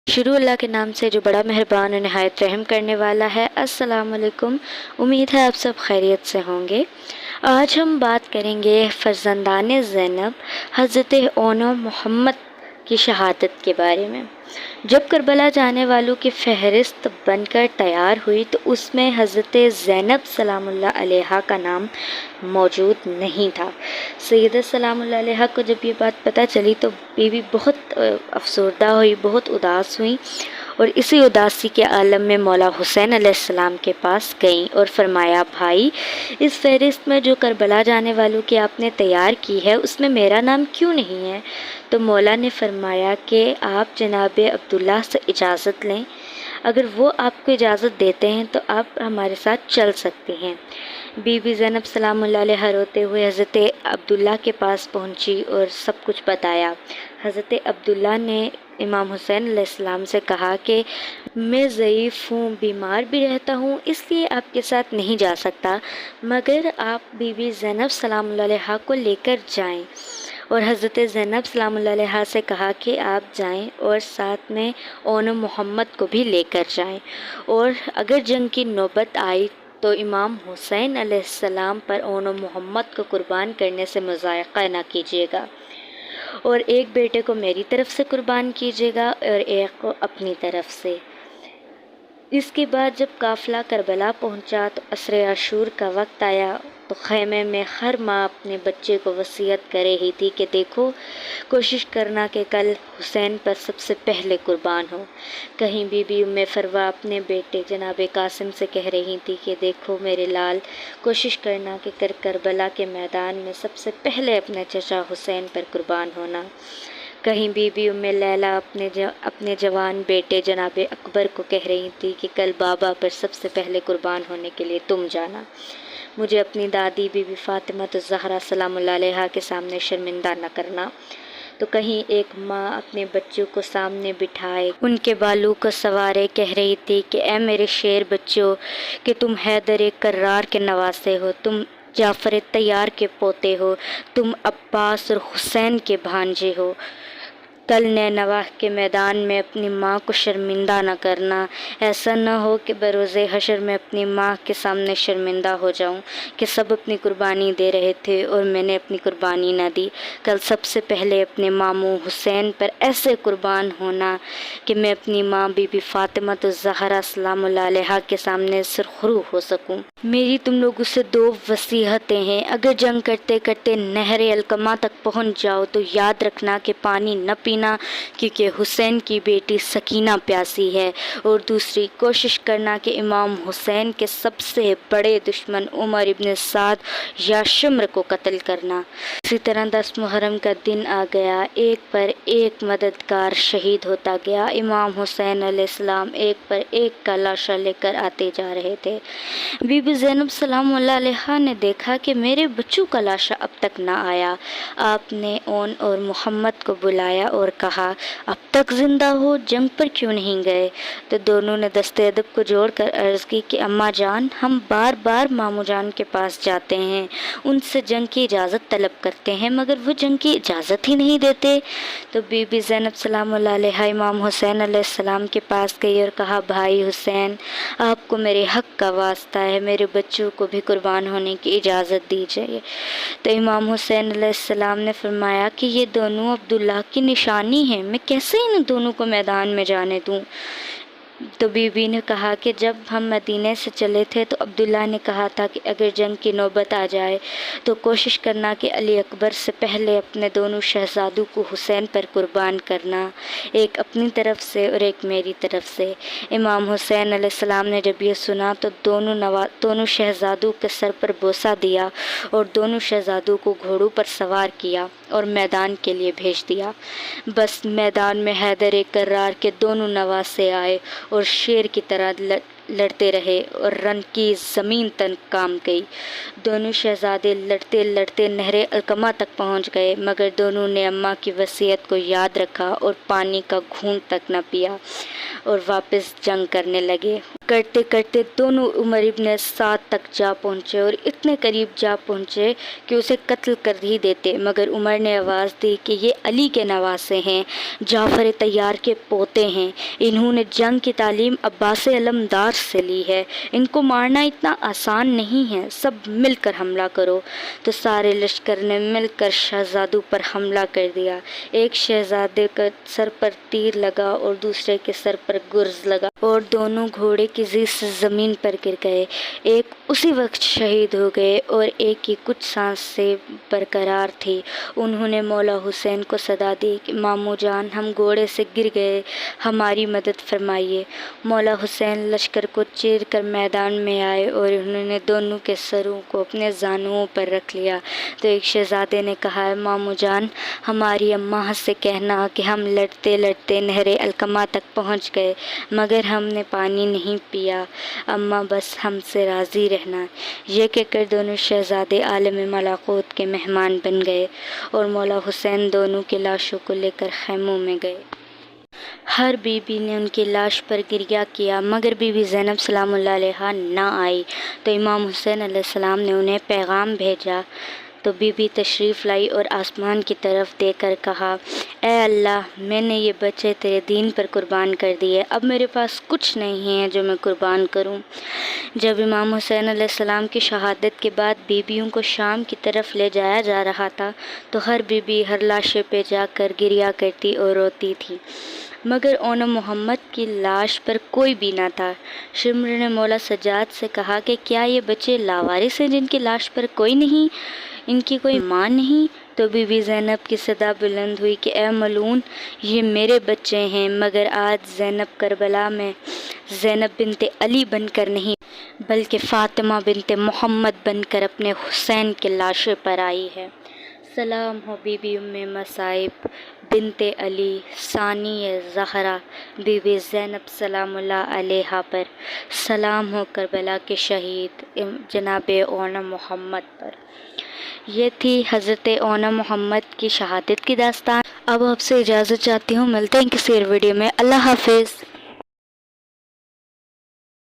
شروع اللہ کے نام سے جو بڑا مہربان و نہایت رحم کرنے والا ہے۔ السلام علیکم، امید ہے آپ سب خیریت سے ہوں گے۔ آج ہم بات کریں گے فرزندان زینب حضرت اون محمد کی شہادت کے بارے میں۔ جب کربلا جانے والوں کی فہرست بن کر تیار ہوئی تو اس میں حضرت زینب سلام اللہ علیہا کا نام موجود نہیں تھا۔ سیدہ سلام اللہ علیہا کو جب یہ بات پتہ چلی تو بیوی بہت افسردہ ہوئی، بہت اداس ہوئی، اور اسی اداسی کے عالم میں مولا حسین علیہ السلام کے پاس گئیں اور فرمایا، بھائی، اس فہرست میں جو کربلا جانے والوں کی آپ نے تیار کی ہے اس میں میرا نام کیوں نہیں ہے؟ تو مولا نے فرمایا کہ آپ جناب عبداللہ سے اجازت لیں، اگر وہ آپ کو اجازت دیتے ہیں تو آپ ہمارے ساتھ چل سکتی ہیں۔ بی بی زینب سلام اللہ علیہ روتے ہوئے حضرت عبداللہ کے پاس پہنچی اور سب کچھ بتایا۔ حضرت عبداللہ نے امام حسین علیہ السلام سے کہا کہ میں ضعیف ہوں، بیمار بھی رہتا ہوں، اس لیے آپ کے ساتھ نہیں جا سکتا، مگر آپ بی بی زینب سلام اللہ علیہ کو لے کر جائیں۔ اور حضرت زینب سلام اللہ علیہ سے کہا کہ آپ جائیں اور ساتھ میں اون محمد کو بھی لے کر جائیں، اور اگر جنگ کی نوبت آئی تو امام حسین علیہ السلام پر اون محمد کو قربان کرنے سے مضائقہ نہ کیجیے گا، اور ایک بیٹے کو میری طرف سے قربان کیجیے گا اور ایک کو اپنی طرف سے۔ اس کے بعد جب قافلہ کربلا پہنچا تو عصر عاشور کا وقت آیا تو خیمے میں ہر ماں اپنے بچے کو وصیت کر رہی تھی کہ دیکھو، کوشش کرنا کہ کل حسین پر سب سے پہلے قربان ہو۔ کہیں بی بی ام فروہ اپنے بیٹے جناب قاسم سے کہہ رہی تھی کہ دیکھو میرے لال، کوشش کرنا کہ کربلا کے میدان میں سب سے پہلے اپنے چچا حسین پر قربان ہونا۔ کہیں بی بی ام لیلہ اپنے جوان بیٹے جناب اکبر کو کہہ رہی تھی کہ کل بابا پر سب سے پہلے قربان ہونے کے لیے تم جانا، مجھے اپنی دادی بی بی فاطمہ الزہرا سلام اللہ علیہا کے سامنے شرمندہ نہ کرنا۔ تو کہیں ایک ماں اپنے بچوں کو سامنے بٹھائے ان کے بالوں کو سنوارے کہہ رہی تھی کہ اے میرے شیر بچوں، کہ تم حیدر کرار کے نواسے ہو، تم جعفر طیار کے پوتے ہو، تم عباس اور حسین کے بھانجے ہو، کل نینوا کے میدان میں اپنی ماں کو شرمندہ نہ کرنا۔ ایسا نہ ہو کہ بروز حشر میں اپنی ماں کے سامنے شرمندہ ہو جاؤں کہ سب اپنی قربانی دے رہے تھے اور میں نے اپنی قربانی نہ دی۔ کل سب سے پہلے اپنے ماموں حسین پر ایسے قربان ہونا کہ میں اپنی ماں بی بی فاطمہ الزہرا سلام اللہ علیہا کے سامنے سرخرو ہو سکوں۔ میری تم لوگوں سے دو وصیتیں ہیں، اگر جنگ کرتے کرتے نہر القمہ تک پہنچ جاؤ تو یاد رکھنا کہ پانی نہ پینا، کیونکہ حسین کی بیٹی سکینہ پیاسی ہے، اور دوسری کوشش کرنا کہ امام حسین کے سب سے بڑے دشمن عمر ابن سعد یا شمر کو قتل کرنا۔ اسی طرح 10 محرم کا دن آ گیا، ایک پر ایک مددگار شہید ہوتا گیا۔ امام حسین علیہ السلام ایک پر ایک کا لاشا لے کر آتے جا رہے تھے۔ بی بی زینب سلام اللہ علیہا نے دیکھا کہ میرے بچوں کا لاشا اب تک نہ آیا۔ آپ نے اون اور محمد کو بلایا اور کہا، اب تک زندہ ہو، جنگ پر کیوں نہیں گئے؟ تو دونوں نے دست ادب کو جوڑ کر عرض کی کہ اماں جان، ہم بار بار ماموں جان کے پاس جاتے ہیں، ان سے جنگ کی اجازت طلب کرتے ہیں، مگر وہ جنگ کی اجازت ہی نہیں دیتے۔ تو بی بی زینب سلام اللہ علیہا امام حسین علیہ السلام کے پاس گئی اور کہا، بھائی حسین، آپ کو میرے حق کا واسطہ ہے، میرے بچوں کو بھی قربان ہونے کی اجازت دیجیے۔ تو امام حسین علیہ السلام نے فرمایا کہ یہ دونوں عبداللہ کی نشانی ہیں، میں کیسے ان دونوں کو میدان میں جانے دوں؟ تو بی بی نے کہا کہ جب ہم مدینے سے چلے تھے تو عبداللہ نے کہا تھا کہ اگر جنگ کی نوبت آ جائے تو کوشش کرنا کہ علی اکبر سے پہلے اپنے دونوں شہزادوں کو حسین پر قربان کرنا، ایک اپنی طرف سے اور ایک میری طرف سے۔ امام حسین علیہ السلام نے جب یہ سنا تو دونوں شہزادوں کے سر پر بوسہ دیا اور دونوں شہزادوں کو گھوڑوں پر سوار کیا اور میدان کے لیے بھیج دیا۔ بس میدان میں حیدر کرار کے دونوں نواسے آئے اور شیر کی طرح لڑتے رہے اور رن کی زمین تن کام گئی۔ دونوں شہزادے لڑتے لڑتے نہر القمہ تک پہنچ گئے، مگر دونوں نے اماں کی وصیت کو یاد رکھا اور پانی کا گھونٹ تک نہ پیا اور واپس جنگ کرنے لگے۔ کرتے کرتے دونوں عمر ابن سعد تک جا پہنچے اور اتنے قریب جا پہنچے کہ اسے قتل کر ہی دیتے، مگر عمر نے آواز دی کہ یہ علی کے نواسے ہیں، جعفر طیار کے پوتے ہیں، انہوں نے جنگ کی تعلیم عباس علمدار سے لی ہے، ان کو مارنا اتنا آسان نہیں ہے، سب مل کر حملہ کرو۔ تو سارے لشکر نے مل کر شہزادوں پر حملہ کر دیا۔ ایک شہزادے کا سر پر تیر لگا اور دوسرے کے سر پر گرز لگا اور دونوں گھوڑے کی زیر سے زمین پر گر گئے۔ ایک اسی وقت شہید ہو گئے اور ایک کی کچھ سانس سے برقرار تھی۔ انہوں نے مولا حسین کو صدا دی کہ ماموں جان، ہم گھوڑے سے گر گئے، ہماری مدد فرمائیے۔ مولا حسین لشکر کو چیر کر میدان میں آئے اور انہوں نے دونوں کے سروں کو اپنے زانوؤں پر رکھ لیا۔ تو ایک شہزادے نے کہا، ماموں جان، ہماری اماں سے کہنا کہ ہم لڑتے لڑتے نہر القمہ تک پہنچ گئے مگر ہم نے پانی نہیں پیا، اماں بس ہم سے راضی رہنا۔ یہ کہہ کر دونوں شہزادے عالم ملکوت کے مہمان بن گئے اور مولا حسین دونوں کی لاشوں کو لے کر خیموں میں گئے۔ ہر بی بی نے ان کی لاش پر گریہ کیا مگر بی بی زینب سلام اللہ علیہا نہ آئی، تو امام حسین علیہ السلام نے انہیں پیغام بھیجا تو بی بی تشریف لائی اور آسمان کی طرف دیکھ کر کہا، اے اللہ، میں نے یہ بچے تیرے دین پر قربان کر دیے، اب میرے پاس کچھ نہیں ہے جو میں قربان کروں۔ جب امام حسین علیہ السلام کی شہادت کے بعد بیویوں کو شام کی طرف لے جایا جا رہا تھا تو ہر بی بی ہر لاشے پہ جا کر گریہ کرتی اور روتی تھی، مگر اون محمد کی لاش پر کوئی بھی نہ تھا۔ شمر نے مولا سجاد سے کہا کہ کیا یہ بچے لاوارث ہیں جن کی لاش پر کوئی نہیں، ان کی کوئی ماں نہیں؟ تو بی بی زینب کی صدا بلند ہوئی کہ اے ملعون، یہ میرے بچے ہیں، مگر آج زینب کربلا میں زینب بنت علی بن کر نہیں بلکہ فاطمہ بنت محمد بن کر اپنے حسین کے لاشے پر آئی ہے۔ سلام ہو بی بی ام مصائب بنت علی ثانی زہرا بی بی زینب سلام اللہ علیہا پر، سلام ہو کربلا کے شہید جناب اون محمد پر۔ یہ تھی حضرت اون محمد کی شہادت کی داستان۔ اب آپ سے اجازت چاہتی ہوں، ملتے ہیں کسی اور ویڈیو میں۔ اللہ حافظ۔